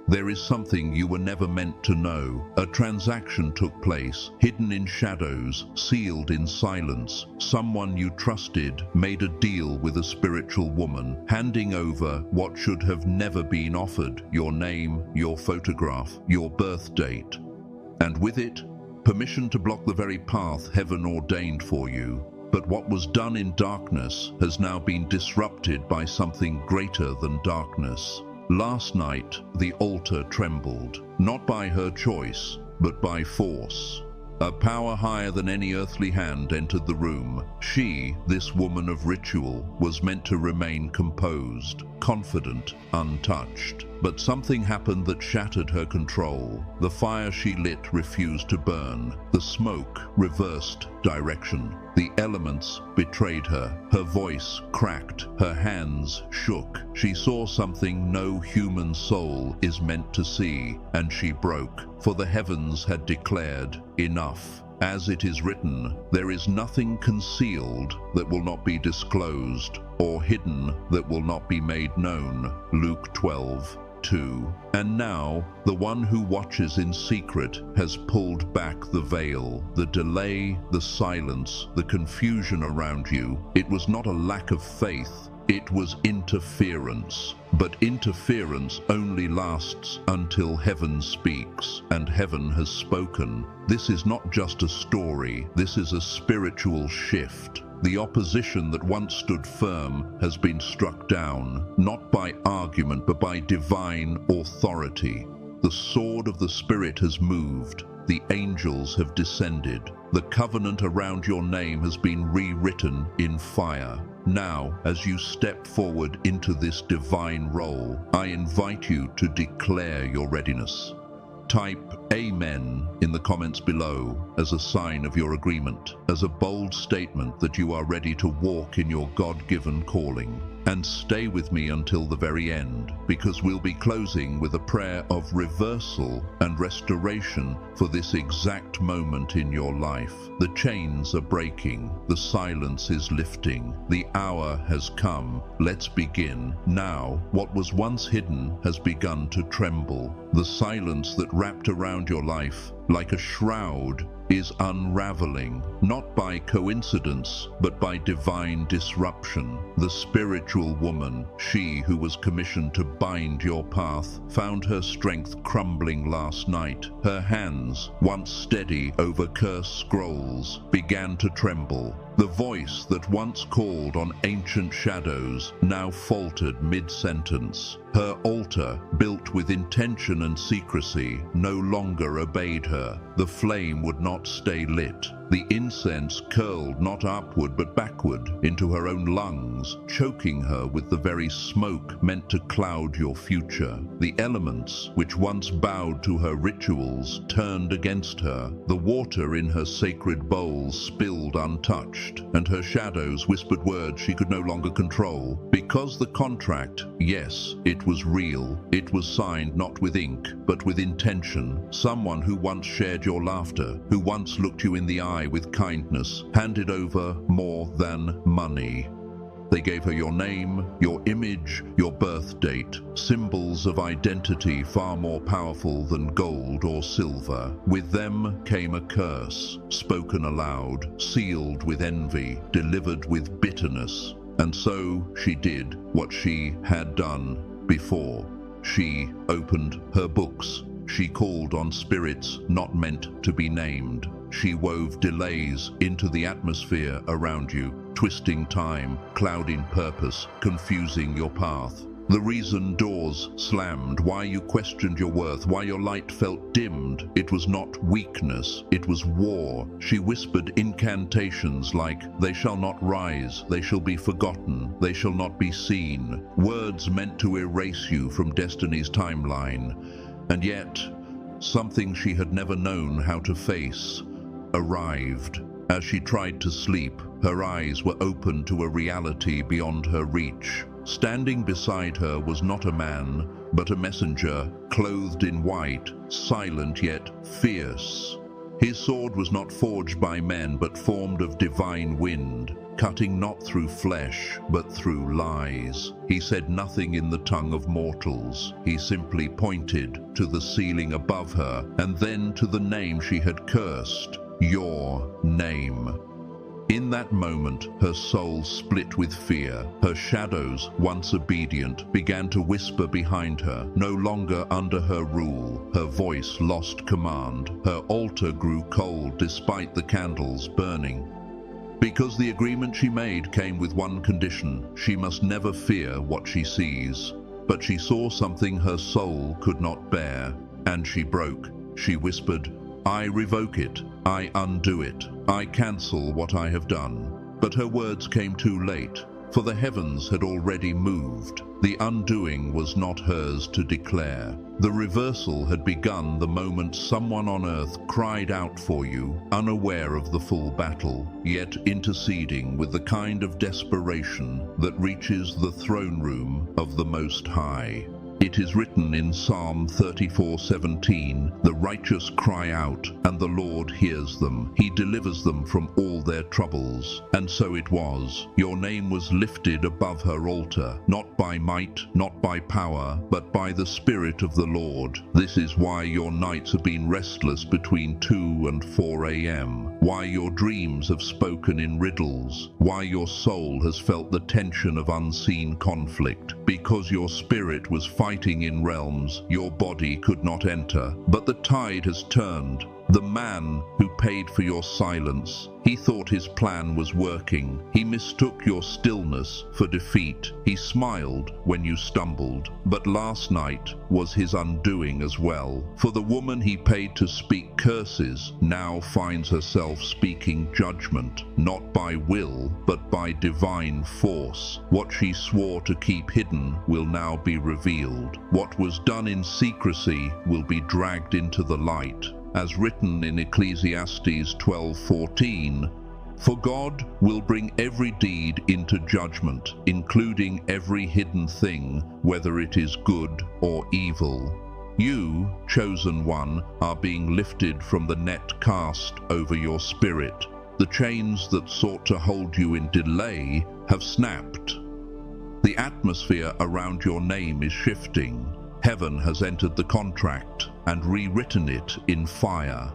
There is something you were never meant to know. A transaction took place, hidden in shadows, sealed in silence. Someone you trusted made a deal with a spiritual woman, handing over what should have never been offered: your name, your photograph, your birth date. And with it, permission to block the very path heaven ordained for you. But what was done in darkness has now been disrupted by something greater than darkness. Last night, the altar trembled, not by her choice, but by force. A power higher than any earthly hand entered the room. She, this woman of ritual, was meant to remain composed, confident, untouched. But something happened that shattered her control. The fire she lit refused to burn. The smoke reversed direction. The elements betrayed her. Her voice cracked. Her hands shook. She saw something no human soul is meant to see, and she broke. For the heavens had declared, enough. As it is written, there is nothing concealed that will not be disclosed, or hidden that will not be made known. Luke 12:2. And now, the one who watches in secret has pulled back the veil. The delay, the silence, the confusion around you. It was not a lack of faith, it was interference. But interference only lasts until heaven speaks, and heaven has spoken. This is not just a story, this is a spiritual shift. The opposition that once stood firm has been struck down, not by argument but by divine authority. The sword of the Spirit has moved, the angels have descended. The covenant around your name has been rewritten in fire. Now, as you step forward into this divine role, I invite you to declare your readiness. Type Amen in the comments below as a sign of your agreement, as a bold statement that you are ready to walk in your God-given calling. And stay with me until the very end, because we'll be closing with a prayer of reversal and restoration for this exact moment in your life. The chains are breaking, the silence is lifting, the hour has come. Let's begin. Now, what was once hidden has begun to tremble. The silence that wrapped around your life like a shroud is unraveling, not by coincidence, but by divine disruption. The spiritual woman, she who was commissioned to bind your path, found her strength crumbling last night. Her hands, once steady over cursed scrolls, began to tremble. The voice that once called on ancient shadows now faltered mid-sentence. Her altar, built with intention and secrecy, no longer obeyed her. The flame would not stay lit. The incense curled not upward but backward into her own lungs, choking her with the very smoke meant to cloud your future. The elements, which once bowed to her rituals, turned against her. The water in her sacred bowls spilled untouched, and her shadows whispered words she could no longer control. Because the contract, yes, it was real. It was signed not with ink, but with intention. Someone who once shared your laughter, who once looked you in the eye with kindness, handed over more than money. They gave her your name, your image, your birth date, symbols of identity far more powerful than gold or silver. With them came a curse, spoken aloud, sealed with envy, delivered with bitterness. And so she did what she had done before. She opened her books. She called on spirits not meant to be named. She wove delays into the atmosphere around you, twisting time, clouding purpose, confusing your path. The reason doors slammed, why you questioned your worth, why your light felt dimmed, it was not weakness, it was war. She whispered incantations like, "They shall not rise, they shall be forgotten, they shall not be seen." Words meant to erase you from destiny's timeline. And yet, something she had never known how to face arrived. As she tried to sleep, her eyes were open to a reality beyond her reach. Standing beside her was not a man, but a messenger, clothed in white, silent yet fierce. His sword was not forged by men, but formed of divine wind. cutting not through flesh, but through lies. He said nothing in the tongue of mortals. He simply pointed to the ceiling above her, and then to the name she had cursed, your name. In that moment, her soul split with fear. Her shadows, once obedient, began to whisper behind her, no longer under her rule. Her voice lost command. Her altar grew cold despite the candles burning. Because the agreement she made came with one condition: she must never fear what she sees. But she saw something her soul could not bear, and she broke. She whispered, "I revoke it, I undo it, I cancel what I have done." But her words came too late, for the heavens had already moved. The undoing was not hers to declare. The reversal had begun the moment someone on earth cried out for you, unaware of the full battle, yet interceding with the kind of desperation that reaches the throne room of the Most High. It is written in Psalm 34:17, "The righteous cry out, and the Lord hears them. He delivers them from all their troubles." And so it was. Your name was lifted above her altar, not by might, not by power, but by the Spirit of the Lord. This is why your nights have been restless between 2 and 4 a.m., why your dreams have spoken in riddles, why your soul has felt the tension of unseen conflict, because your spirit was fighting in realms your body could not enter. But the tide has turned. The man who paid for your silence, he thought his plan was working. He mistook your stillness for defeat. He smiled when you stumbled. But last night was his undoing as well. For the woman he paid to speak curses now finds herself speaking judgment, not by will, but by divine force. What she swore to keep hidden will now be revealed. What was done in secrecy will be dragged into the light. As written in Ecclesiastes 12:14, "For God will bring every deed into judgment, including every hidden thing, whether it is good or evil." You, chosen one, are being lifted from the net cast over your spirit. The chains that sought to hold you in delay have snapped. The atmosphere around your name is shifting. Heaven has entered the contract and rewritten it in fire.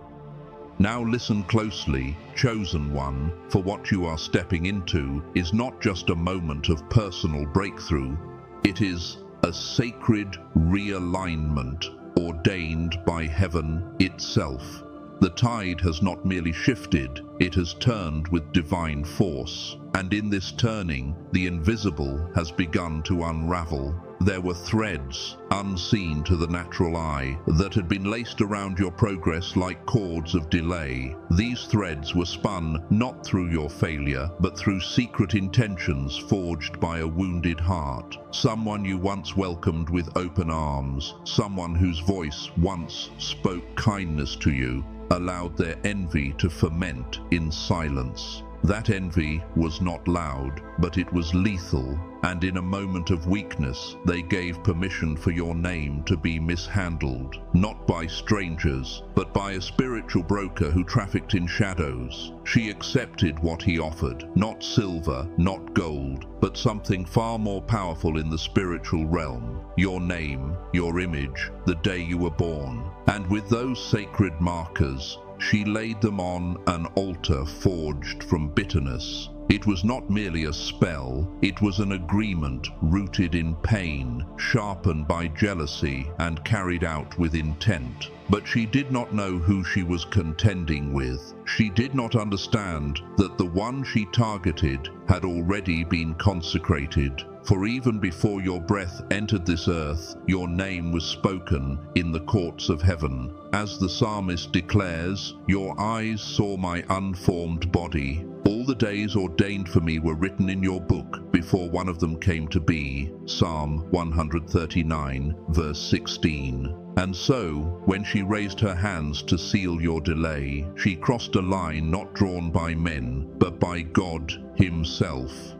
Now listen closely, chosen one, for what you are stepping into is not just a moment of personal breakthrough. It is a sacred realignment ordained by heaven itself. The tide has not merely shifted, it has turned with divine force. And in this turning, the invisible has begun to unravel. There were threads, unseen to the natural eye, that had been laced around your progress like cords of delay. These threads were spun not through your failure, but through secret intentions forged by a wounded heart. Someone you once welcomed with open arms, someone whose voice once spoke kindness to you, allowed their envy to ferment in silence. That envy was not loud, but it was lethal, and in a moment of weakness, they gave permission for your name to be mishandled, not by strangers, but by a spiritual broker who trafficked in shadows. She accepted what he offered, not silver, not gold, but something far more powerful in the spiritual realm: your name, your image, the day you were born. And with those sacred markers, she laid them on an altar forged from bitterness. It was not merely a spell, it was an agreement rooted in pain, sharpened by jealousy, and carried out with intent. But she did not know who she was contending with. She did not understand that the one she targeted had already been consecrated. For even before your breath entered this earth, your name was spoken in the courts of heaven. As the psalmist declares, "Your eyes saw my unformed body. All the days ordained for me were written in your book before one of them came to be." Psalm 139, verse 16. And so, when she raised her hands to seal your delay, she crossed a line not drawn by men, but by God Himself.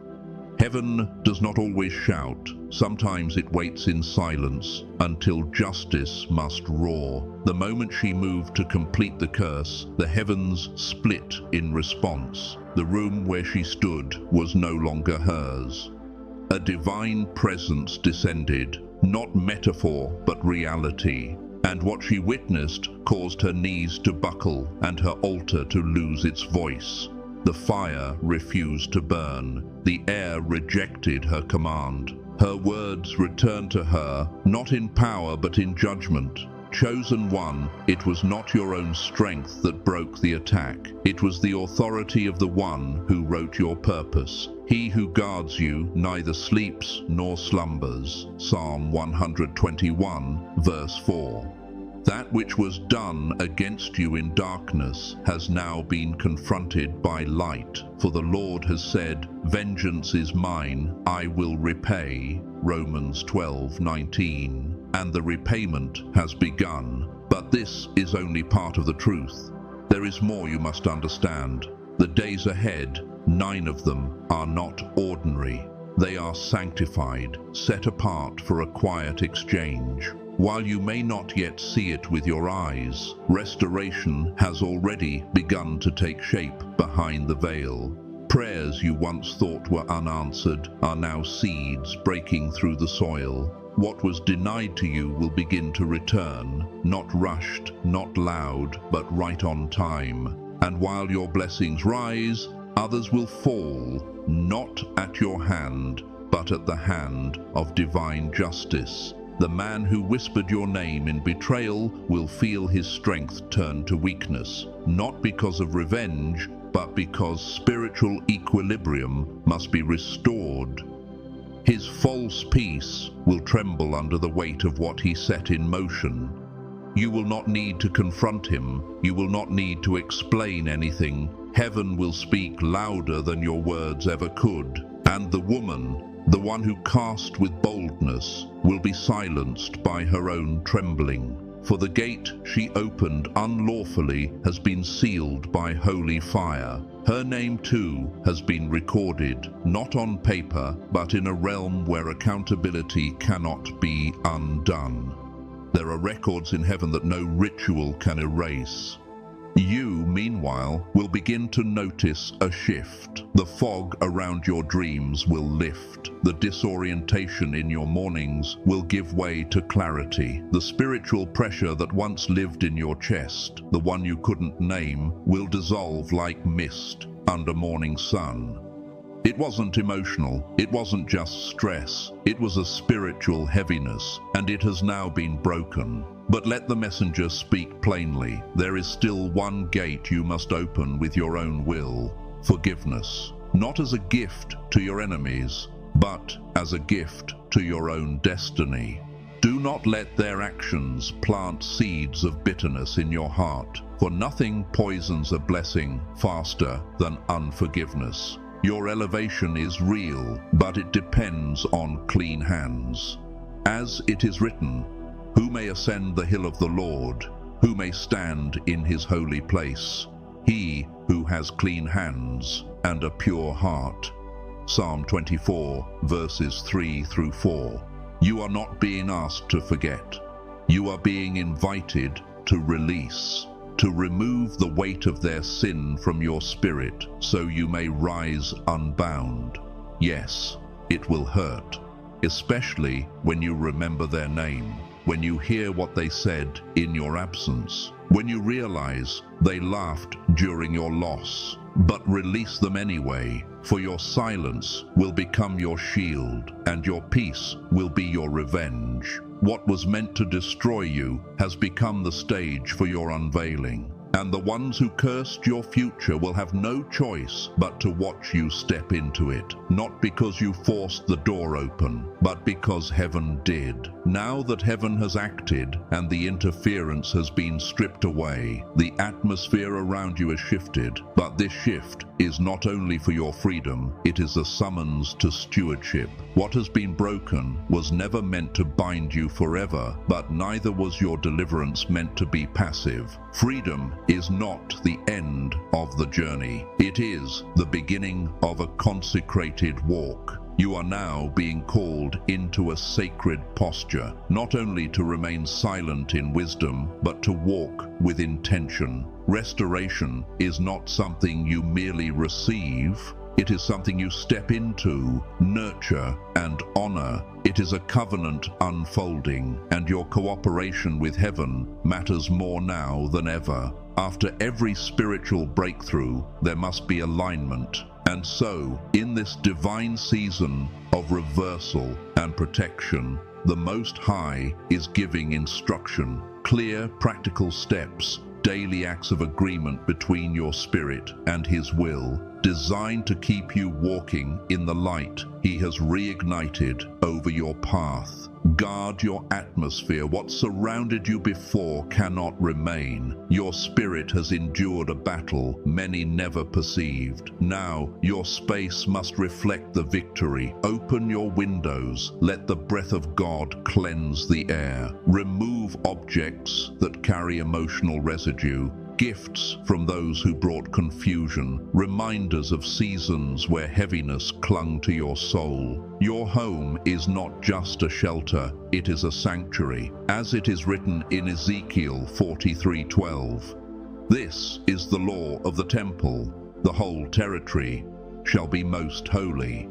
Heaven does not always shout. Sometimes it waits in silence until justice must roar. The moment she moved to complete the curse, the heavens split in response. The room where she stood was no longer hers. A divine presence descended, not metaphor but reality, and what she witnessed caused her knees to buckle and her altar to lose its voice. The fire refused to burn. The air rejected her command. Her words returned to her, not in power but in judgment. Chosen one, it was not your own strength that broke the attack. It was the authority of the one who wrote your purpose. He who guards you neither sleeps nor slumbers. Psalm 121, verse 4. That which was done against you in darkness has now been confronted by light. For the Lord has said, "Vengeance is mine, I will repay." Romans 12:19. And the repayment has begun. But this is only part of the truth. There is more you must understand. The days ahead, 9 of them, are not ordinary. They are sanctified, set apart for a quiet exchange. While you may not yet see it with your eyes, restoration has already begun to take shape behind the veil. Prayers you once thought were unanswered are now seeds breaking through the soil. What was denied to you will begin to return, not rushed, not loud, but right on time. And while your blessings rise, others will fall, not at your hand, but at the hand of divine justice. The man who whispered your name in betrayal will feel his strength turn to weakness, not because of revenge, but because spiritual equilibrium must be restored. His false peace will tremble under the weight of what he set in motion. You will not need to confront him. You will not need to explain anything. Heaven will speak louder than your words ever could. And the woman, the one who cast with boldness, will be silenced by her own trembling. For the gate she opened unlawfully has been sealed by holy fire. Her name too has been recorded, not on paper, but in a realm where accountability cannot be undone. There are records in heaven that no ritual can erase. You, meanwhile, will begin to notice a shift. The fog around your dreams will lift. The disorientation in your mornings will give way to clarity. The spiritual pressure that once lived in your chest, the one you couldn't name, will dissolve like mist under morning sun. It wasn't emotional, it wasn't just stress, it was a spiritual heaviness, and it has now been broken. But let the messenger speak plainly. There is still one gate you must open with your own will: forgiveness. Not as a gift to your enemies, but as a gift to your own destiny. Do not let their actions plant seeds of bitterness in your heart, for nothing poisons a blessing faster than unforgiveness. Your elevation is real, but it depends on clean hands. As it is written, "Who may ascend the hill of the Lord? Who may stand in his holy place? He who has clean hands and a pure heart." Psalm 24, verses 3 through 4. You are not being asked to forget. You are being invited to release, to remove the weight of their sin from your spirit, so you may rise unbound. Yes, it will hurt, especially when you remember their name, when you hear what they said in your absence, when you realize they laughed during your loss. But release them anyway, for your silence will become your shield, and your peace will be your revenge. What was meant to destroy you has become the stage for your unveiling. And the ones who cursed your future will have no choice but to watch you step into it, not because you forced the door open, but because heaven did. Now that heaven has acted and the interference has been stripped away, the atmosphere around you has shifted. But this shift is not only for your freedom, it is a summons to stewardship. What has been broken was never meant to bind you forever, but neither was your deliverance meant to be passive. Freedom is not the end of the journey. It is the beginning of a consecrated walk. You are now being called into a sacred posture, not only to remain silent in wisdom, but to walk with intention. Restoration is not something you merely receive. It is something you step into, nurture, and honor. It is a covenant unfolding, and your cooperation with heaven matters more now than ever. After every spiritual breakthrough, there must be alignment. And so, in this divine season of reversal and protection, the Most High is giving instruction, clear, practical steps, daily acts of agreement between your spirit and His will, designed to keep you walking in the light He has reignited over your path. Guard your atmosphere. What surrounded you before cannot remain. Your spirit has endured a battle many never perceived. Now your space must reflect the victory. Open your windows. Let the breath of God cleanse the air. Remove objects that carry emotional residue. Gifts from those who brought confusion, reminders of seasons where heaviness clung to your soul. Your home is not just a shelter, it is a sanctuary, as it is written in Ezekiel 43:12. This is the law of the temple. The whole territory shall be most holy.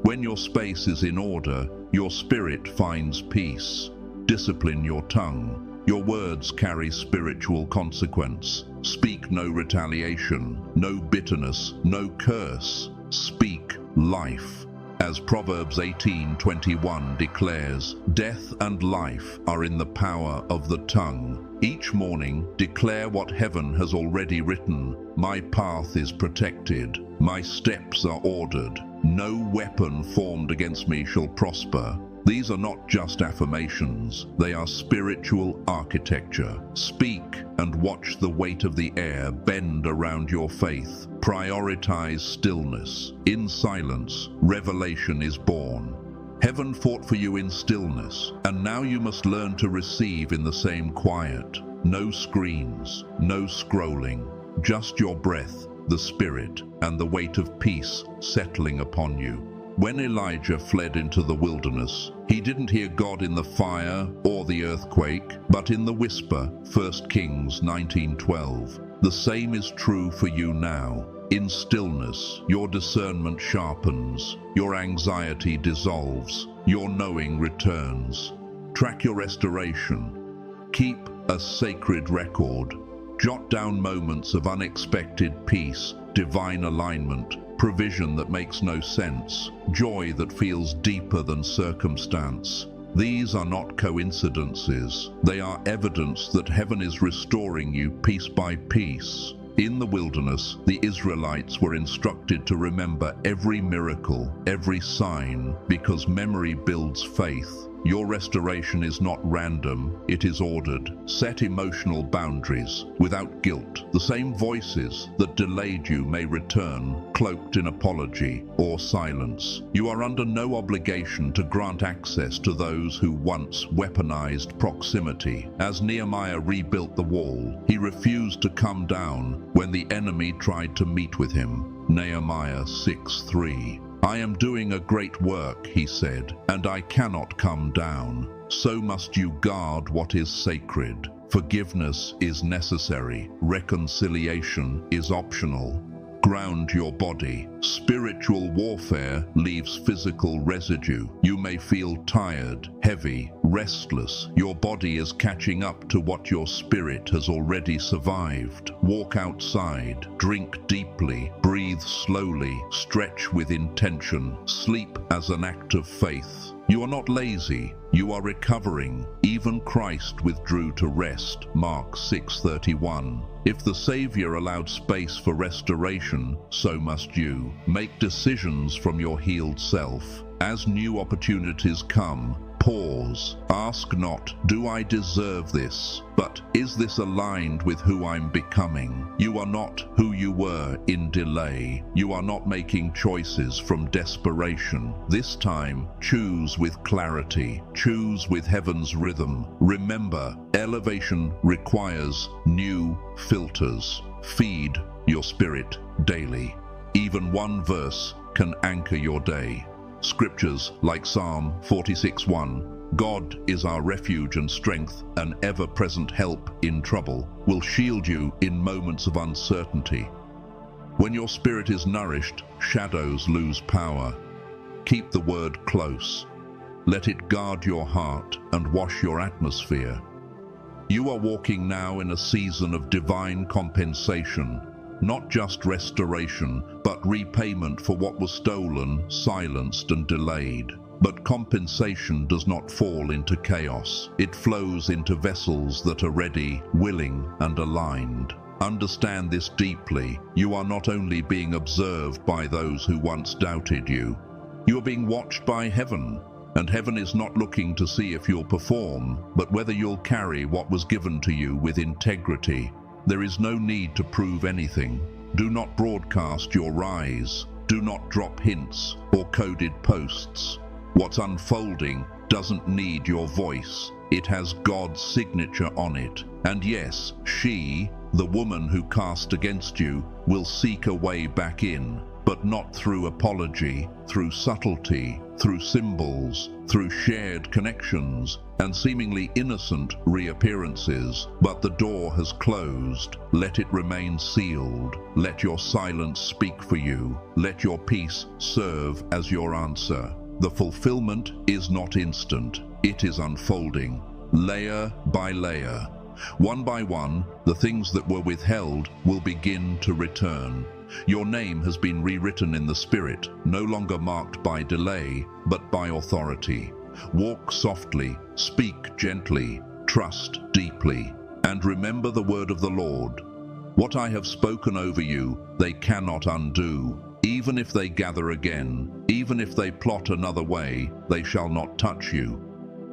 When your space is in order, your spirit finds peace. Discipline your tongue. Your words carry spiritual consequence. Speak no retaliation, no bitterness, no curse. Speak life. As Proverbs 18:21 declares, death and life are in the power of the tongue. Each morning, declare what heaven has already written. My path is protected. My steps are ordered. No weapon formed against me shall prosper. These are not just affirmations, they are spiritual architecture. Speak and watch the weight of the air bend around your faith. Prioritize stillness. In silence, revelation is born. Heaven fought for you in stillness, and now you must learn to receive in the same quiet. No screens, no scrolling, just your breath, the Spirit, and the weight of peace settling upon you. When Elijah fled into the wilderness, he didn't hear God in the fire or the earthquake, but in the whisper, 1 Kings 19:12. The same is true for you now. In stillness, your discernment sharpens, your anxiety dissolves, your knowing returns. Track your restoration. Keep a sacred record. Jot down moments of unexpected peace, divine alignment, provision that makes no sense, joy that feels deeper than circumstance. These are not coincidences. They are evidence that heaven is restoring you piece by piece. In the wilderness, the Israelites were instructed to remember every miracle, every sign, because memory builds faith. Your restoration is not random, it is ordered. Set emotional boundaries without guilt. The same voices that delayed you may return, cloaked in apology or silence. You are under no obligation to grant access to those who once weaponized proximity. As Nehemiah rebuilt the wall, he refused to come down when the enemy tried to meet with him. Nehemiah 6:3. I am doing a great work, he said, and I cannot come down. So must you guard what is sacred. Forgiveness is necessary. Reconciliation is optional. Ground your body. Spiritual warfare leaves physical residue. You may feel tired, heavy, restless. Your body is catching up to what your spirit has already survived. Walk outside, drink deeply, breathe slowly, stretch with intention, sleep as an act of faith. You are not lazy, you are recovering. Even Christ withdrew to rest, Mark 6:31. If the Savior allowed space for restoration, so must you. Make decisions from your healed self. As new opportunities come, pause. Ask not, do I deserve this? But is this aligned with who I'm becoming? You are not who you were in delay. You are not making choices from desperation. This time, choose with clarity. Choose with heaven's rhythm. Remember, elevation requires new filters. Feed your spirit daily. Even one verse can anchor your day. Scriptures like Psalm 46:1, God is our refuge and strength, an ever-present help in trouble, will shield you in moments of uncertainty. When your spirit is nourished, shadows lose power. Keep the word close. Let it guard your heart and wash your atmosphere. You are walking now in a season of divine compensation, not just restoration, but repayment for what was stolen, silenced, and delayed. But compensation does not fall into chaos. It flows into vessels that are ready, willing, and aligned. Understand this deeply. You are not only being observed by those who once doubted you. You are being watched by heaven. And heaven is not looking to see if you'll perform, but whether you'll carry what was given to you with integrity. There is no need to prove anything. Do not broadcast your rise. Do not drop hints or coded posts. What's unfolding doesn't need your voice. It has God's signature on it. And yes, she, the woman who cast against you, will seek a way back in, but not through apology, through subtlety, through symbols, through shared connections, and seemingly innocent reappearances. But the door has closed. Let it remain sealed. Let your silence speak for you. Let your peace serve as your answer. The fulfillment is not instant. It is unfolding, layer by layer. One by one, the things that were withheld will begin to return. Your name has been rewritten in the Spirit, no longer marked by delay, but by authority. Walk softly, speak gently, trust deeply, and remember the word of the Lord. What I have spoken over you, they cannot undo. Even if they gather again, even if they plot another way, they shall not touch you.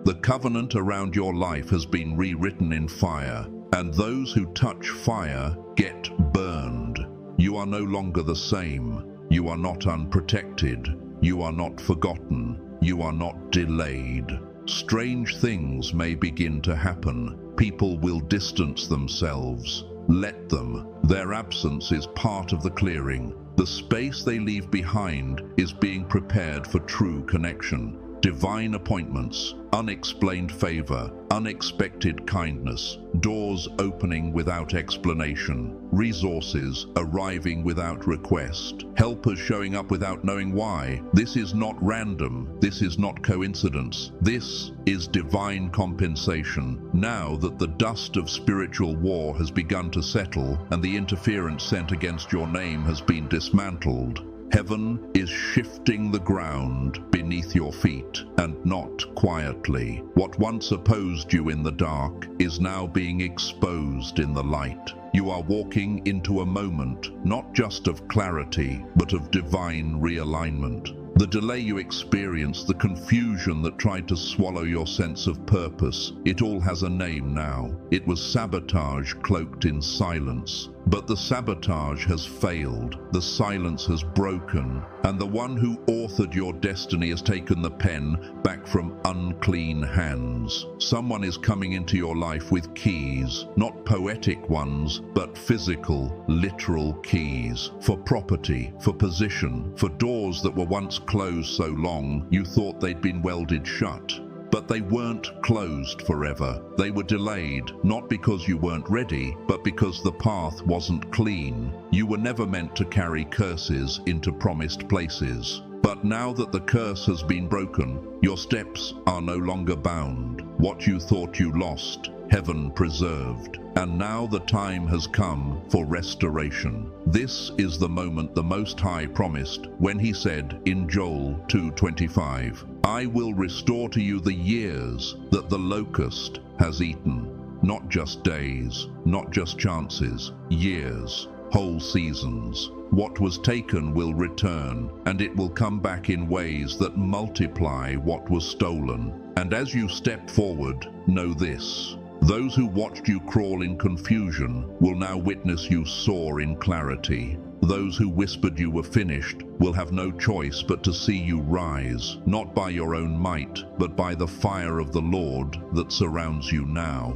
The covenant around your life has been rewritten in fire, and those who touch fire get burned. You are no longer the same. You are not unprotected. You are not forgotten. You are not delayed. Strange things may begin to happen. People will distance themselves. Let them. Their absence is part of the clearing. The space they leave behind is being prepared for true connection. Divine appointments, unexplained favor, unexpected kindness, doors opening without explanation, resources arriving without request, helpers showing up without knowing why. This is not random. This is not coincidence. This is divine compensation. Now that the dust of spiritual war has begun to settle and the interference sent against your name has been dismantled, heaven is shifting the ground beneath your feet, and not quietly. What once opposed you in the dark is now being exposed in the light. You are walking into a moment, not just of clarity, but of divine realignment. The delay you experienced, the confusion that tried to swallow your sense of purpose, it all has a name now. It was sabotage cloaked in silence. But the sabotage has failed, the silence has broken, and the one who authored your destiny has taken the pen back from unclean hands. Someone is coming into your life with keys, not poetic ones, but physical, literal keys, for property, for position, for doors that were once closed so long you thought they'd been welded shut. But they weren't closed forever. They were delayed, not because you weren't ready, but because the path wasn't clean. You were never meant to carry curses into promised places. But now that the curse has been broken, your steps are no longer bound. What you thought you lost, heaven preserved. And now the time has come for restoration. This is the moment the Most High promised when he said in Joel 2:25, I will restore to you the years that the locust has eaten. Not just days, not just chances, years, whole seasons. What was taken will return, and it will come back in ways that multiply what was stolen. And as you step forward, know this. Those who watched you crawl in confusion will now witness you soar in clarity. Those who whispered you were finished will have no choice but to see you rise, not by your own might, but by the fire of the Lord that surrounds you now.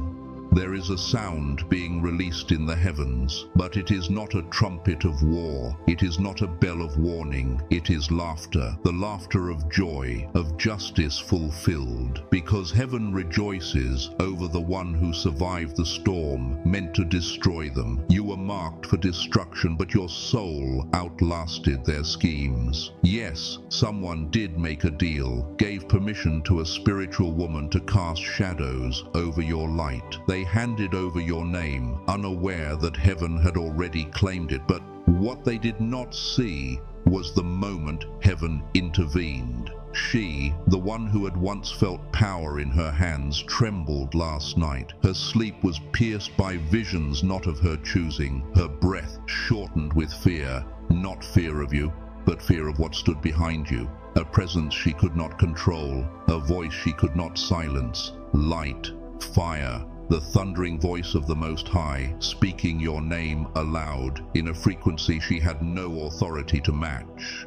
There is a sound being released in the heavens, but it is not a trumpet of war. It is not a bell of warning. It is laughter, the laughter of joy, of justice fulfilled, because heaven rejoices over the one who survived the storm meant to destroy them. You were marked for destruction, but your soul outlasted their schemes. Yes, someone did make a deal, gave permission to a spiritual woman to cast shadows over your light. They handed over your name, unaware that heaven had already claimed it, but what they did not see was the moment heaven intervened. She, the one who had once felt power in her hands, trembled last night. Her sleep was pierced by visions not of her choosing, her breath shortened with fear, not fear of you, but fear of what stood behind you. A presence she could not control, a voice she could not silence. Light, fire, the thundering voice of the Most High, speaking your name aloud in a frequency she had no authority to match.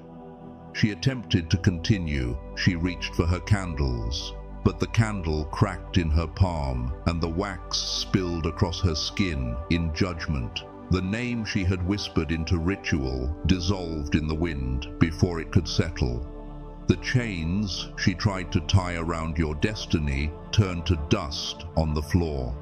She attempted to continue. She reached for her candles, but the candle cracked in her palm, and the wax spilled across her skin in judgment. The name she had whispered into ritual dissolved in the wind before it could settle. The chains she tried to tie around your destiny turned to dust on the floor.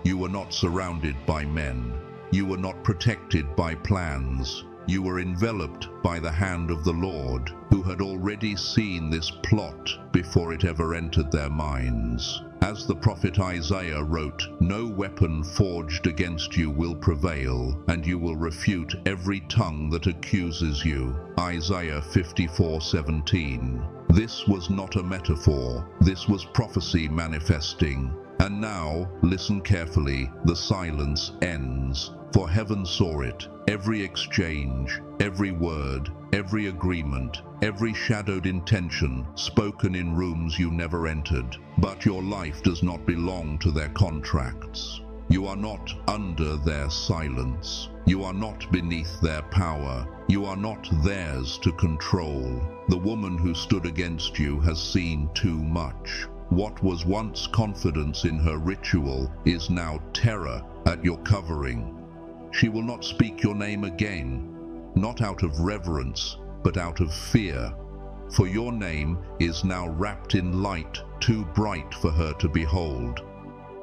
You were not surrounded by men. You were not protected by plans. You were enveloped by the hand of the Lord, who had already seen this plot before it ever entered their minds. As the prophet Isaiah wrote, "No weapon forged against you will prevail, and you will refute every tongue that accuses you." Isaiah 54:17. This was not a metaphor. This was prophecy manifesting. And now, listen carefully, the silence ends. For heaven saw it, every exchange, every word, every agreement, every shadowed intention spoken in rooms you never entered. But your life does not belong to their contracts. You are not under their silence. You are not beneath their power. You are not theirs to control. The woman who stood against you has seen too much. What was once confidence in her ritual is now terror at your covering. She will not speak your name again, not out of reverence, but out of fear. For your name is now wrapped in light too bright for her to behold.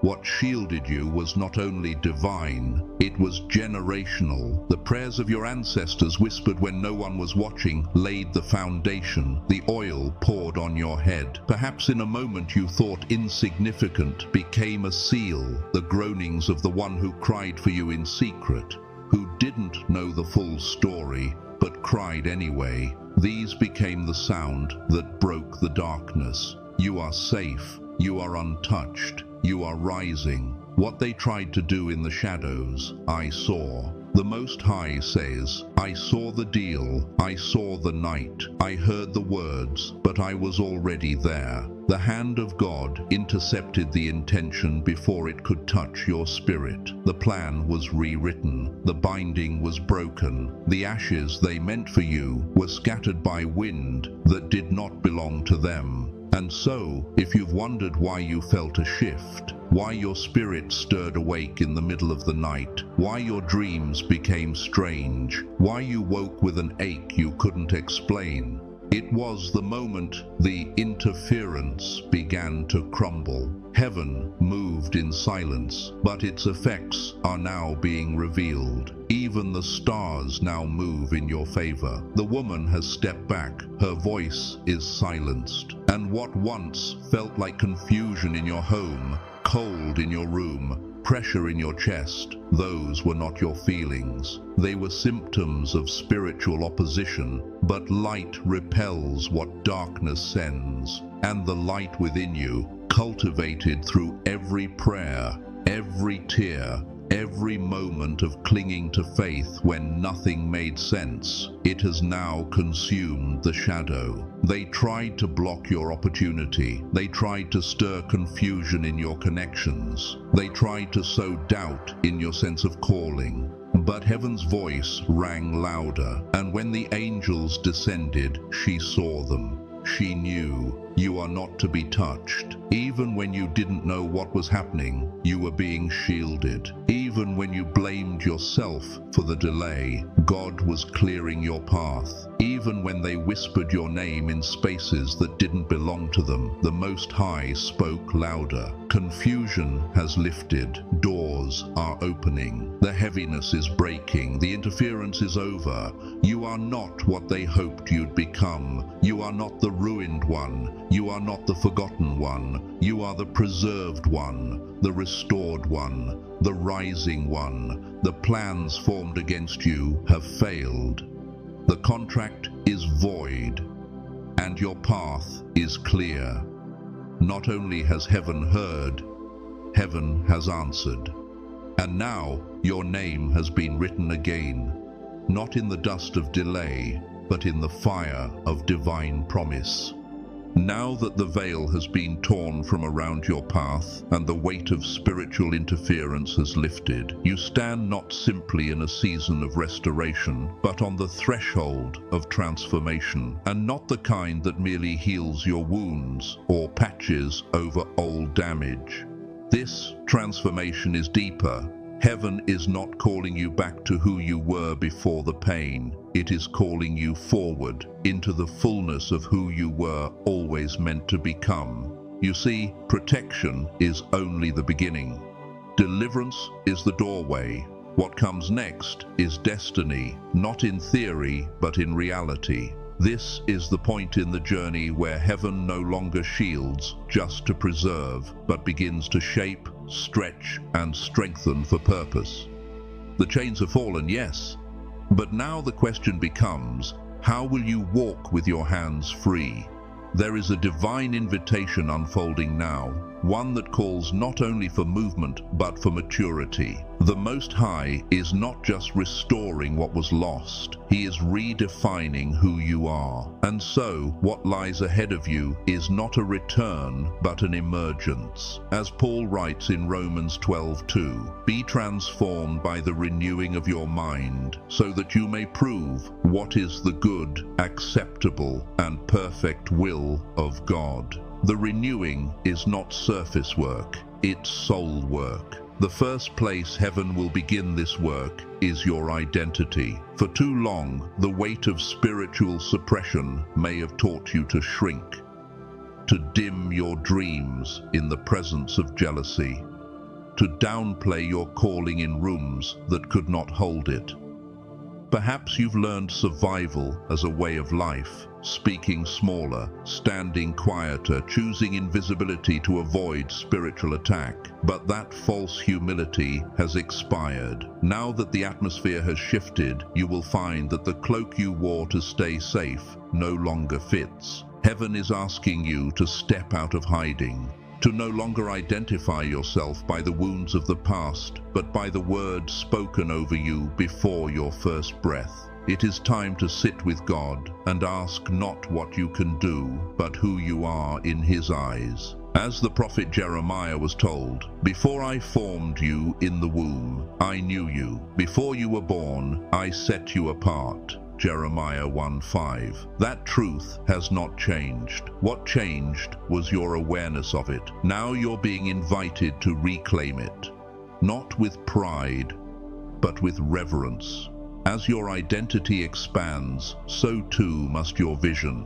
What shielded you was not only divine, it was generational. The prayers of your ancestors, whispered when no one was watching, laid the foundation. The oil poured on your head. Perhaps in a moment you thought insignificant became a seal. The groanings of the one who cried for you in secret, who didn't know the full story, but cried anyway. These became the sound that broke the darkness. You are safe. You are untouched. You are rising. What they tried to do in the shadows, I saw. The Most High says, I saw the deal, I saw the night, I heard the words, but I was already there. The hand of God intercepted the intention before it could touch your spirit. The plan was rewritten. The binding was broken. The ashes they meant for you were scattered by wind that did not belong to them. And so, if you've wondered why you felt a shift, why your spirit stirred awake in the middle of the night, why your dreams became strange, why you woke with an ache you couldn't explain, it was the moment the interference began to crumble. Heaven moved in silence, but its effects are now being revealed. Even the stars now move in your favor. The woman has stepped back. Her voice is silenced. And what once felt like confusion in your home, cold in your room, pressure in your chest, those were not your feelings. They were symptoms of spiritual opposition. But light repels what darkness sends. And the light within you, cultivated through every prayer, every tear, every moment of clinging to faith when nothing made sense, it has now consumed the shadow. They tried to block your opportunity. They tried to stir confusion in your connections. They tried to sow doubt in your sense of calling. But heaven's voice rang louder, and when the angels descended, she saw them. She knew you are not to be touched. Even when you didn't know what was happening, you were being shielded. Even when you blamed yourself for the delay, God was clearing your path. Even when they whispered your name in spaces that didn't belong to them, the Most High spoke louder. Confusion has lifted. Doors are opening. The heaviness is breaking. The interference is over. You are not what they hoped you'd become. You are not the ruined one. You are not the forgotten one. You are the preserved one, the restored one, the rising one. The plans formed against you have failed. The contract is void, and your path is clear. Not only has heaven heard, heaven has answered. And now your name has been written again, not in the dust of delay, but in the fire of divine promise. Now that the veil has been torn from around your path and the weight of spiritual interference has lifted, you stand not simply in a season of restoration, but on the threshold of transformation, and not the kind that merely heals your wounds or patches over old damage. This transformation is deeper. Heaven is not calling you back to who you were before the pain. It is calling you forward into the fullness of who you were always meant to become. You see, protection is only the beginning. Deliverance is the doorway. What comes next is destiny, not in theory, but in reality. This is the point in the journey where heaven no longer shields just to preserve, but begins to shape, stretch, and strengthen for purpose. The chains have fallen, yes, but now the question becomes, how will you walk with your hands free? There is a divine invitation unfolding now, one that calls not only for movement, but for maturity. The Most High is not just restoring what was lost, He is redefining who you are. And so, what lies ahead of you is not a return, but an emergence. As Paul writes in Romans 12:2, "Be transformed by the renewing of your mind, so that you may prove what is the good, acceptable, and perfect will of God." The renewing is not surface work, it's soul work. The first place heaven will begin this work is your identity. For too long, the weight of spiritual suppression may have taught you to shrink, to dim your dreams in the presence of jealousy, to downplay your calling in rooms that could not hold it. Perhaps you've learned survival as a way of life, speaking smaller, standing quieter, choosing invisibility to avoid spiritual attack. But that false humility has expired. Now that the atmosphere has shifted, you will find that the cloak you wore to stay safe no longer fits. Heaven is asking you to step out of hiding, to no longer identify yourself by the wounds of the past, but by the words spoken over you before your first breath. It is time to sit with God and ask not what you can do, but who you are in His eyes. As the prophet Jeremiah was told, "Before I formed you in the womb, I knew you. Before you were born, I set you apart." Jeremiah 1:5. That truth has not changed. What changed was your awareness of it. Now you're being invited to reclaim it, not with pride, but with reverence. As your identity expands, so too must your vision.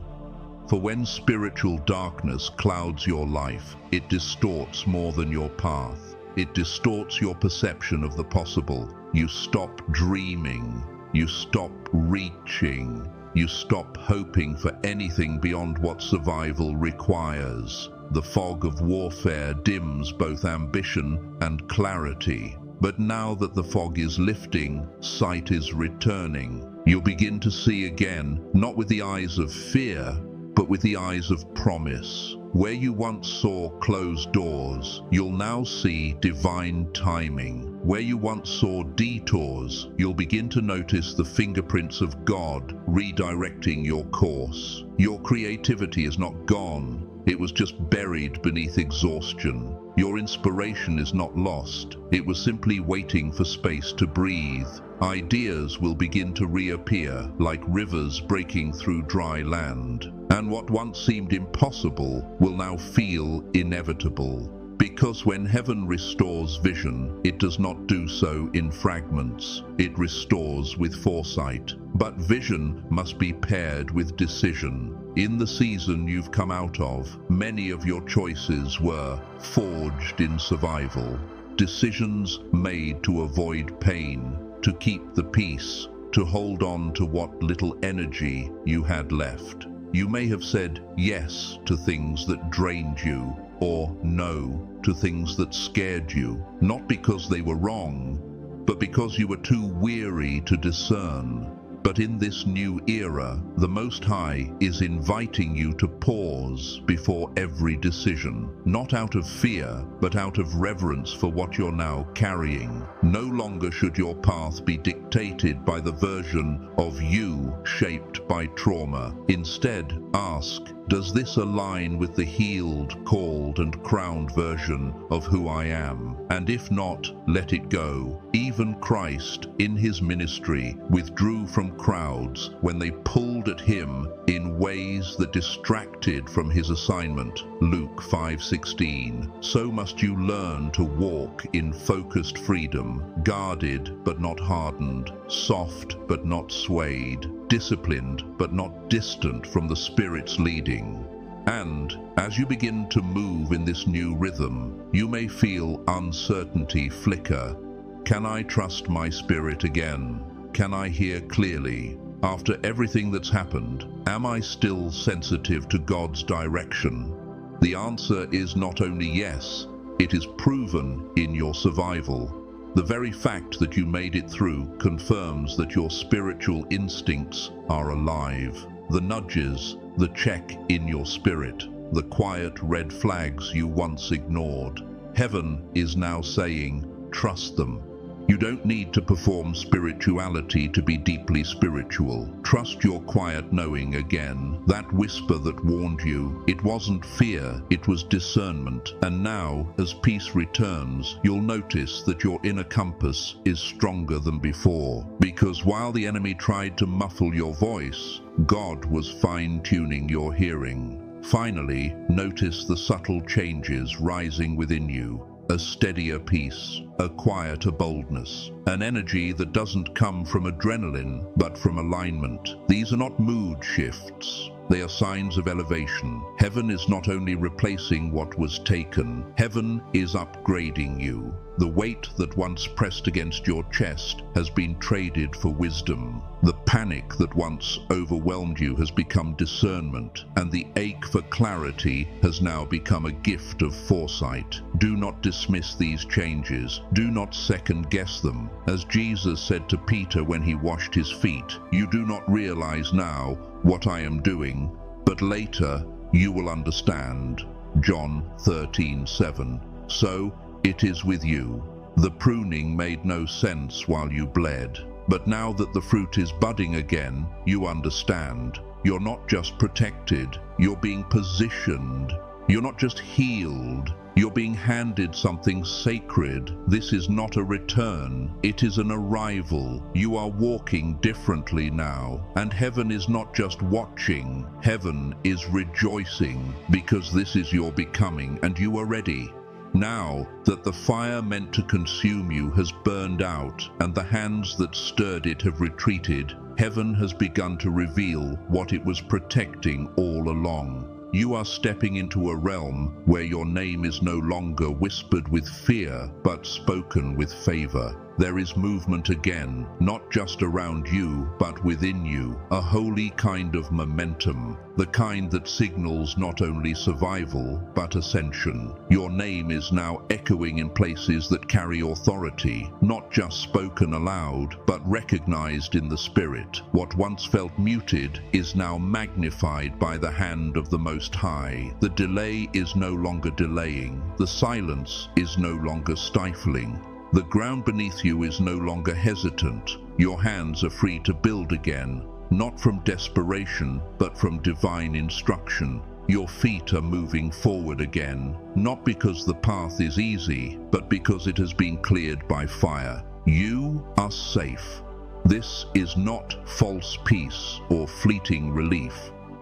For when spiritual darkness clouds your life, it distorts more than your path. It distorts your perception of the possible. You stop dreaming. You stop reaching. You stop hoping for anything beyond what survival requires. The fog of warfare dims both ambition and clarity. But now that the fog is lifting, sight is returning. You'll begin to see again, not with the eyes of fear, but with the eyes of promise. Where you once saw closed doors, you'll now see divine timing. Where you once saw detours, you'll begin to notice the fingerprints of God redirecting your course. Your creativity is not gone. It was just buried beneath exhaustion. Your inspiration is not lost. It was simply waiting for space to breathe. Ideas will begin to reappear like rivers breaking through dry land. And what once seemed impossible will now feel inevitable. Because when heaven restores vision, it does not do so in fragments. It restores with foresight. But vision must be paired with decision. In the season you've come out of, many of your choices were forged in survival. Decisions made to avoid pain, to keep the peace, to hold on to what little energy you had left. You may have said yes to things that drained you, or no to things that scared you, not because they were wrong, but because you were too weary to discern. But in this new era, the Most High is inviting you to pause before every decision, not out of fear, but out of reverence for what you're now carrying. No longer should your path be dictated by the version of you shaped by trauma. Instead, ask, does this align with the healed, called, and crowned version of who I am? And if not, let it go. Even Christ, in his ministry, withdrew from crowds when they pulled at him in ways that distracted from his assignment. Luke 5:16. So must you learn to walk in focused freedom, guarded but not hardened, soft but not swayed, disciplined but not distant from the Spirit's leading. And as you begin to move in this new rhythm, you may feel uncertainty flicker. Can I trust my spirit again? Can I hear clearly? After everything that's happened, am I still sensitive to God's direction? The answer is not only yes, it is proven in your survival. The very fact that you made it through confirms that your spiritual instincts are alive. The nudges, the check in your spirit, the quiet red flags you once ignored. Heaven is now saying, trust them. You don't need to perform spirituality to be deeply spiritual. Trust your quiet knowing again. That whisper that warned you, it wasn't fear, it was discernment. And now, as peace returns, you'll notice that your inner compass is stronger than before. Because while the enemy tried to muffle your voice, God was fine-tuning your hearing. Finally, notice the subtle changes rising within you. A steadier peace, a quieter boldness, an energy that doesn't come from adrenaline, but from alignment. These are not mood shifts. They are signs of elevation. Heaven is not only replacing what was taken, heaven is upgrading you. The weight that once pressed against your chest has been traded for wisdom. The panic that once overwhelmed you has become discernment, and the ache for clarity has now become a gift of foresight. Do not dismiss these changes. Do not second-guess them. As Jesus said to Peter when he washed his feet, "You do not realize now what I am doing, but later you will understand." John 13:7. So it is with you. The pruning made no sense while you bled. But now that the fruit is budding again, you understand. You're not just protected, you're being positioned. You're not just healed, you're being handed something sacred. This is not a return, it is an arrival. You are walking differently now, and heaven is not just watching, heaven is rejoicing, because this is your becoming and you are ready. Now that the fire meant to consume you has burned out and the hands that stirred it have retreated, heaven has begun to reveal what it was protecting all along. You are stepping into a realm where your name is no longer whispered with fear, but spoken with favor. There is movement again, not just around you, but within you, a holy kind of momentum, the kind that signals not only survival, but ascension. Your name is now echoing in places that carry authority, not just spoken aloud, but recognized in the spirit. What once felt muted is now magnified by the hand of the Most High. The delay is no longer delaying. The silence is no longer stifling. The ground beneath you is no longer hesitant. Your hands are free to build again, not from desperation, but from divine instruction. Your feet are moving forward again, not because the path is easy, but because it has been cleared by fire. You are safe. This is not false peace or fleeting relief.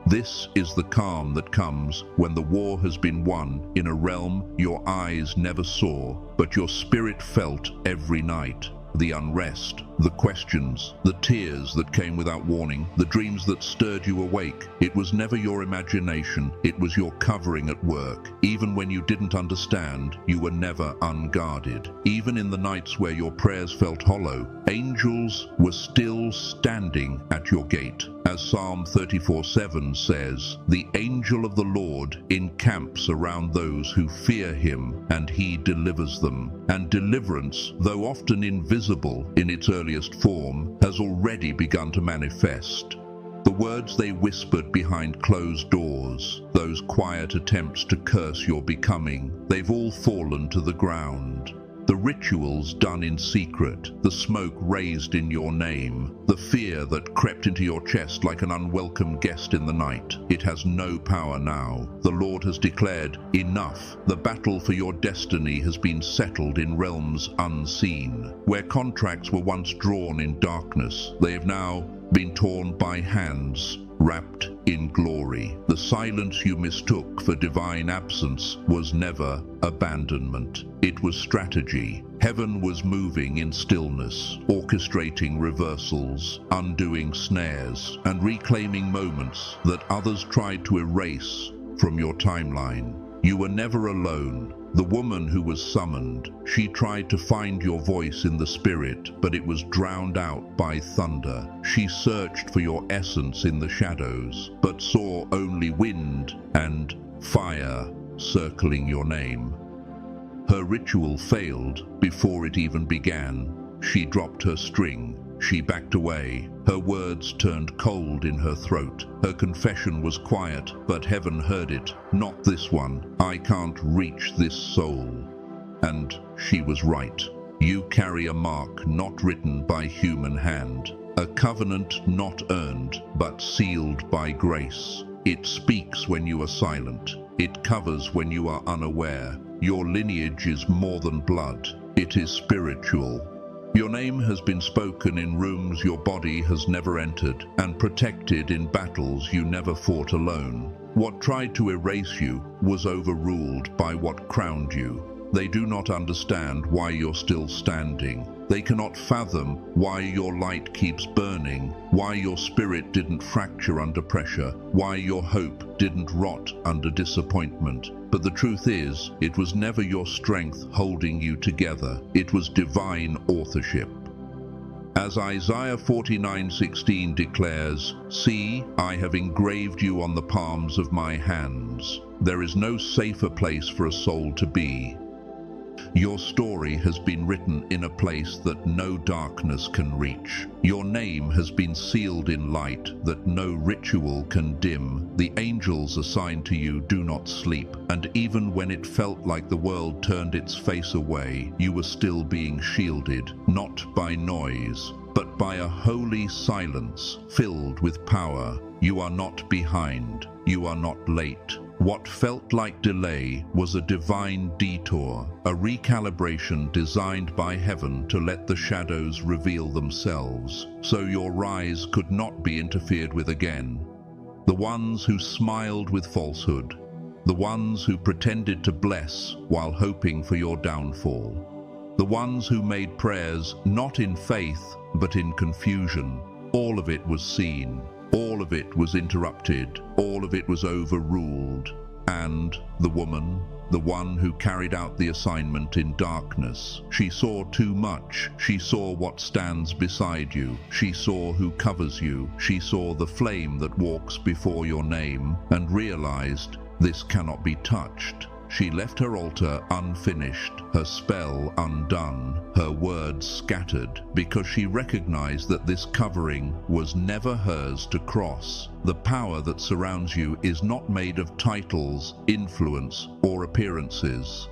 This is the calm that comes when the war has been won in a realm your eyes never saw, but your spirit felt every night. The unrest, the questions, the tears that came without warning, the dreams that stirred you awake. It was never your imagination, it was your covering at work. Even when you didn't understand, you were never unguarded. Even in the nights where your prayers felt hollow, angels were still standing at your gate. As Psalm 34:7 says, "The angel of the Lord encamps around those who fear him, and he delivers them." And deliverance, though often invisible in its earliest form, has already begun to manifest. The words they whispered behind closed doors, those quiet attempts to curse your becoming, they've all fallen to the ground. The rituals done in secret, the smoke raised in your name, the fear that crept into your chest like an unwelcome guest in the night, it has no power now. The Lord has declared, enough. The battle for your destiny has been settled in realms unseen. Where contracts were once drawn in darkness, they have now been torn by hands, wrapped in glory. The silence you mistook for divine absence was never abandonment. It was strategy. Heaven was moving in stillness, orchestrating reversals, undoing snares, and reclaiming moments that others tried to erase from your timeline. You were never alone. The woman who was summoned, she tried to find your voice in the spirit, but it was drowned out by thunder. She searched for your essence in the shadows, but saw only wind and fire circling your name. Her ritual failed before it even began. She dropped her string. She backed away. Her words turned cold in her throat. Her confession was quiet, but heaven heard it. Not this one. I can't reach this soul. And she was right. You carry a mark not written by human hand. A covenant not earned, but sealed by grace. It speaks when you are silent. It covers when you are unaware. Your lineage is more than blood. It is spiritual. Your name has been spoken in rooms your body has never entered, and protected in battles you never fought alone. What tried to erase you was overruled by what crowned you. They do not understand why you're still standing. They cannot fathom why your light keeps burning, why your spirit didn't fracture under pressure, why your hope didn't rot under disappointment. But the truth is, it was never your strength holding you together. It was divine authorship. As Isaiah 49:16 declares, "See, I have engraved you on the palms of my hands." There is no safer place for a soul to be. Your story has been written in a place that no darkness can reach. Your name has been sealed in light that no ritual can dim. The angels assigned to you do not sleep, and even when it felt like the world turned its face away, you were still being shielded, not by noise, but by a holy silence filled with power. You are not behind. You are not late. What felt like delay was a divine detour, a recalibration designed by heaven to let the shadows reveal themselves, so your rise could not be interfered with again. The ones who smiled with falsehood, the ones who pretended to bless while hoping for your downfall, the ones who made prayers not in faith but in confusion, all of it was seen. All of it was interrupted, all of it was overruled, and the woman, the one who carried out the assignment in darkness, she saw too much. She saw what stands beside you. She saw who covers you. She saw the flame that walks before your name, and realized this cannot be touched. She left her altar unfinished, her spell undone, her words scattered, because she recognized that this covering was never hers to cross. The power that surrounds you is not made of titles, influence, or appearances.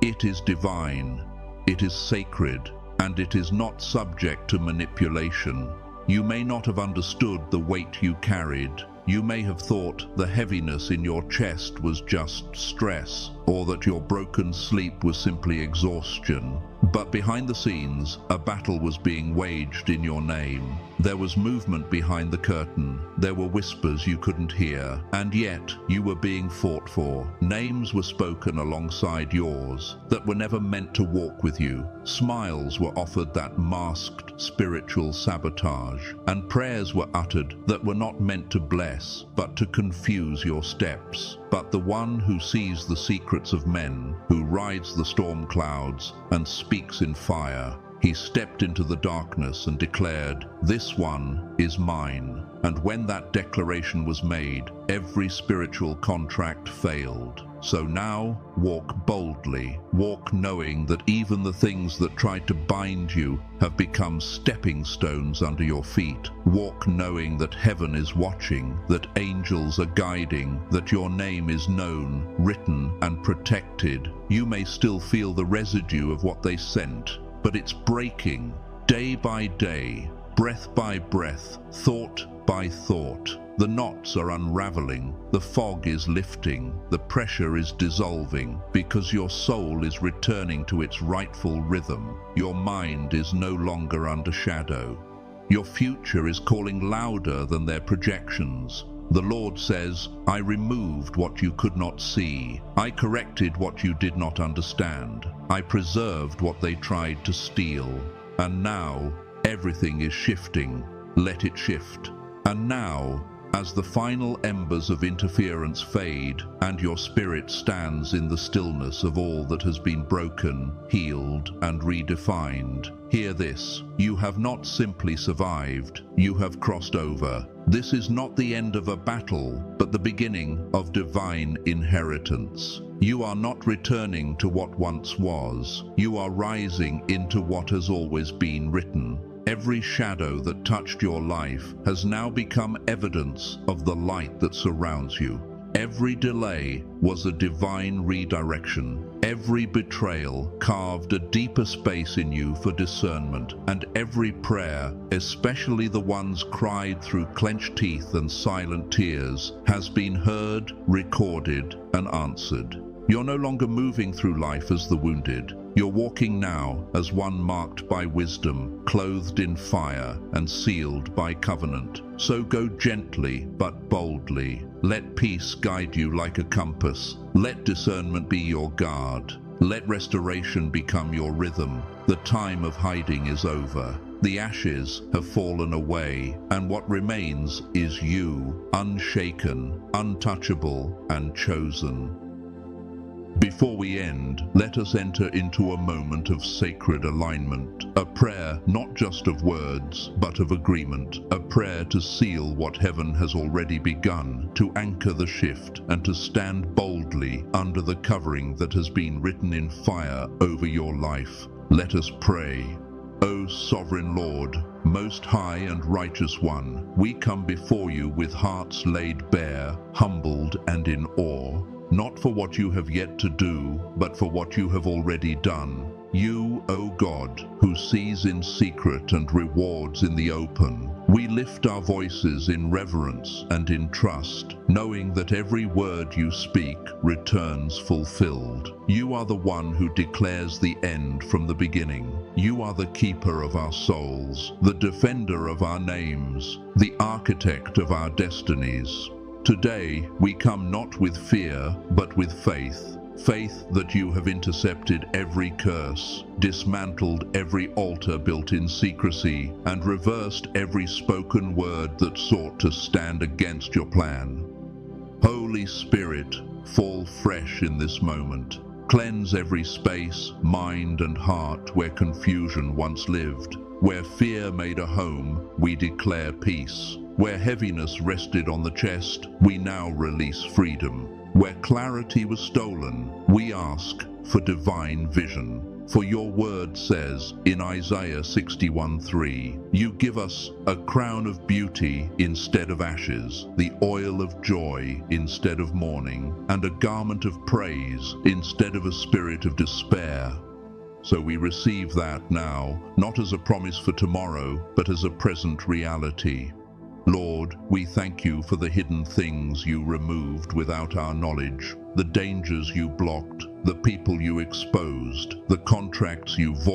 It is divine. It is sacred, and it is not subject to manipulation. You may not have understood the weight you carried. You may have thought the heaviness in your chest was just stress, or that your broken sleep was simply exhaustion. But behind the scenes, a battle was being waged in your name. There was movement behind the curtain. There were whispers you couldn't hear, and yet you were being fought for. Names were spoken alongside yours that were never meant to walk with you. Smiles were offered that masked spiritual sabotage, and prayers were uttered that were not meant to bless, but to confuse your steps. But the one who sees the secrets of men, who rides the storm clouds and speaks in fire, he stepped into the darkness and declared, "This one is mine." And when that declaration was made, every spiritual contract failed. So now, walk boldly. Walk knowing that even the things that tried to bind you have become stepping stones under your feet. Walk knowing that heaven is watching, that angels are guiding, that your name is known, written, and protected. You may still feel the residue of what they sent, but it's breaking day by day, breath by breath, thought by thought. The knots are unraveling, the fog is lifting, the pressure is dissolving, because your soul is returning to its rightful rhythm. Your mind is no longer under shadow. Your future is calling louder than their projections. The Lord says, "I removed what you could not see. I corrected what you did not understand. I preserved what they tried to steal. And now, everything is shifting. Let it shift." And now, as the final embers of interference fade, and your spirit stands in the stillness of all that has been broken, healed, and redefined, hear this: you have not simply survived, you have crossed over. This is not the end of a battle, but the beginning of divine inheritance. You are not returning to what once was. You are rising into what has always been written. Every shadow that touched your life has now become evidence of the light that surrounds you. Every delay was a divine redirection. Every betrayal carved a deeper space in you for discernment, and every prayer, especially the ones cried through clenched teeth and silent tears, has been heard, recorded, and answered. You're no longer moving through life as the wounded. You're walking now as one marked by wisdom, clothed in fire, and sealed by covenant. So go gently but boldly. Let peace guide you like a compass. Let discernment be your guard. Let restoration become your rhythm. The time of hiding is over. The ashes have fallen away, and what remains is you, unshaken, untouchable, and chosen. Before we end, let us enter into a moment of sacred alignment, a prayer not just of words, but of agreement, a prayer to seal what heaven has already begun, to anchor the shift, and to stand boldly under the covering that has been written in fire over your life. Let us pray. O Sovereign Lord, Most High and Righteous One, we come before you with hearts laid bare, humbled and in awe. Not for what you have yet to do, but for what you have already done. You, O God, who sees in secret and rewards in the open, we lift our voices in reverence and in trust, knowing that every word you speak returns fulfilled. You are the one who declares the end from the beginning. You are the keeper of our souls, the defender of our names, the architect of our destinies. Today, we come not with fear, but with faith. Faith that you have intercepted every curse, dismantled every altar built in secrecy, and reversed every spoken word that sought to stand against your plan. Holy Spirit, fall fresh in this moment. Cleanse every space, mind, and heart where confusion once lived. Where fear made a home, we declare peace. Where heaviness rested on the chest, we now release freedom. Where clarity was stolen, we ask for divine vision. For your word says in Isaiah 61:3, you give us a crown of beauty instead of ashes, the oil of joy instead of mourning, and a garment of praise instead of a spirit of despair. So we receive that now, not as a promise for tomorrow, but as a present reality. Lord, we thank you for the hidden things you removed without our knowledge, the dangers you blocked, the people you exposed, the contracts you voided.